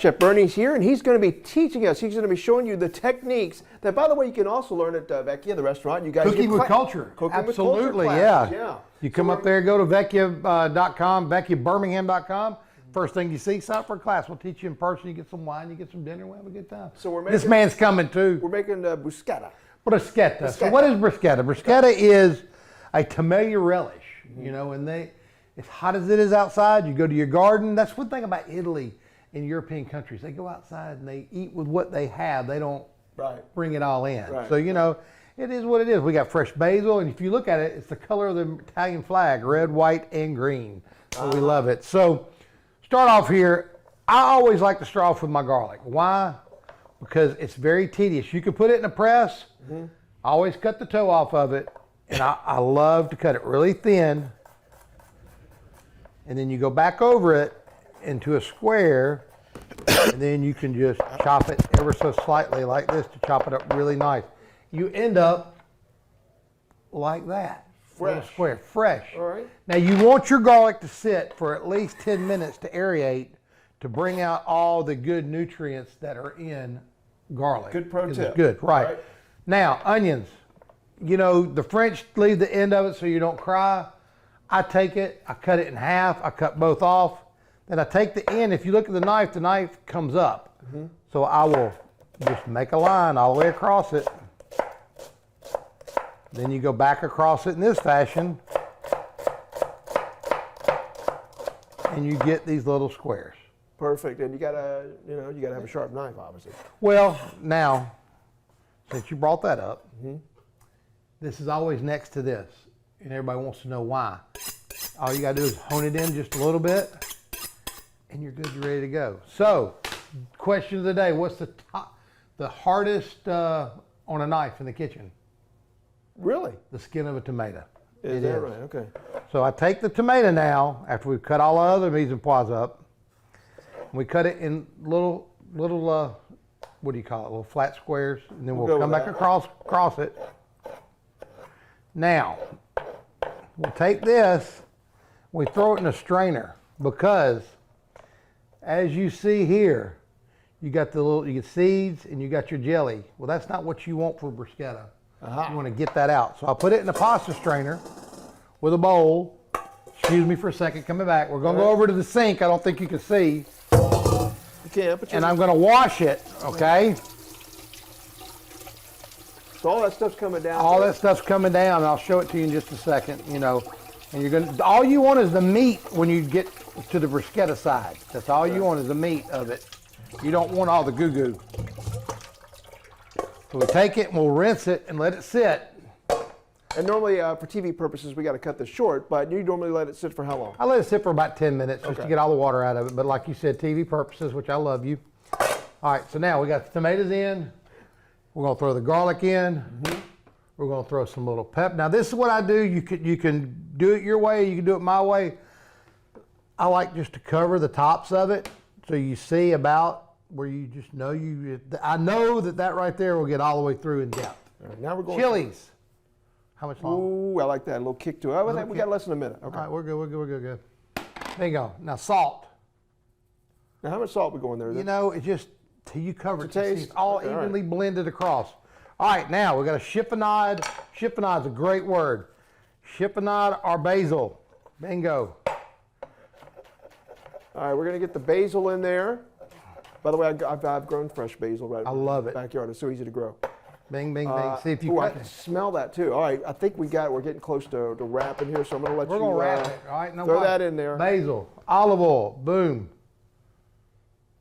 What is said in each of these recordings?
Chef Bernie's here, and he's going to be teaching us. He's going to be showing you the techniques that, by the way, you can also learn at Vecchia, the restaurant. You guys Cooking with culture. Absolutely, yeah. You come up there, go to Vecchia.com, VecchiaBirmingham.com. First thing you see, sign up for a class. We'll teach you in person. You get some wine, you get some dinner, we'll have a good time. So we're making, this man's coming too. We're making bruschetta. Bruschetta. So what is bruschetta? Bruschetta is a tomato relish, you know, and as hot as it is outside, you go to your garden. That's one thing about Italy and European countries. They go outside and they eat with what they have. They don't bring it all in. So, you know, it is what it is. We got fresh basil, and if you look at it, it's the color of the Italian flag, red, white, and green. So we love it. So start off here. I always like to start off with my garlic. Why? Because it's very tedious. You can put it in a press. I always cut the toe off of it, and I love to cut it really thin. And then you go back over it into a square, and then you can just chop it ever so slightly like this to chop it up really nice. You end up like that. Fresh. Square, fresh. All right. Now you want your garlic to sit for at least 10 minutes to aerate, to bring out all the good nutrients that are in garlic. Good pro tip. It's good, right. Now, onions. You know, the French leave the end of it so you don't cry. I take it, I cut it in half, I cut both off. Then I take the end. If you look at the knife comes up. So I will just make a line all the way across it. Then you go back across it in this fashion. And you get these little squares. Perfect. And you gotta have a sharp knife, obviously. Well, now, since you brought that up, this is always next to this. And everybody wants to know why. All you gotta do is hone it in just a little bit, and you're good, you're ready to go. So, question of the day, what's the hardest on a knife in the kitchen? Really? The skin of a tomato. Is that right? Okay. So I take the tomato now, after we've cut all the other mise en pois up, and we cut it in little, what do you call it, little flat squares, and then we'll come back across it. Now, we'll take this, we throw it in a strainer, because as you see here, you got you get seeds and you got your jelly. Well, that's not what you want for bruschetta. You want to get that out. So I'll put it in a pasta strainer with a bowl. Excuse me for a second, coming back. We're going to go over to the sink. I don't think you can see. You can't, but and I'm going to wash it, okay? So all that stuff's coming down. All that stuff's coming down, and I'll show it to you in just a second, you know. And you're going to, all you want is the meat when you get to the bruschetta side. That's all you want is the meat of it. You don't want all the goo-goo. So we take it and we'll rinse it and let it sit. And normally for TV purposes, we got to cut this short, but you normally let it sit for how long? I let it sit for about 10 minutes just to get all the water out of it. But like you said, TV purposes, which I love you. All right, so now we got the tomatoes in. We're going to throw the garlic in. We're going to throw some little pep. Now this is what I do. You can do it your way. You can do it my way. I like just to cover the tops of it so you see about where you just know I know that right there will get all the way through in depth. Right, now we're going chilies. How much longer? Ooh, I like that. A little kick to it. We got less than a minute. Okay. All right, we're good. There you go. Now salt. Now how much salt we go in there? You know, it just till you cover it. Taste. It's all evenly blended across. All right, now we got a chiffonade. Chiffonade is a great word. Chiffonade or basil. Bingo. All right, we're gonna get the basil in there. By the way, I've grown fresh basil right in the backyard. It's so easy to grow. Bing, bing, bing. See if you I can smell that too. All right, I think we're getting close to wrapping here, so I'm going to let We're going to wrap it. All right, throw that in there. Basil, olive oil, boom.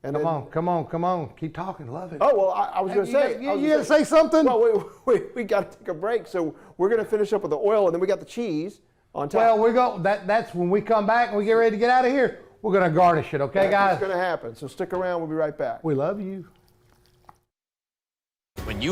And come on. Keep talking. Love it. Oh, well, I was going to say. You got to say something? Well, we got to take a break, so we're going to finish up with the oil, and then we got the cheese on top. Well, that's when we come back and we get ready to get out of here. We're going to garnish it, okay, guys? It's going to happen, so stick around. We'll be right back. We love you. When you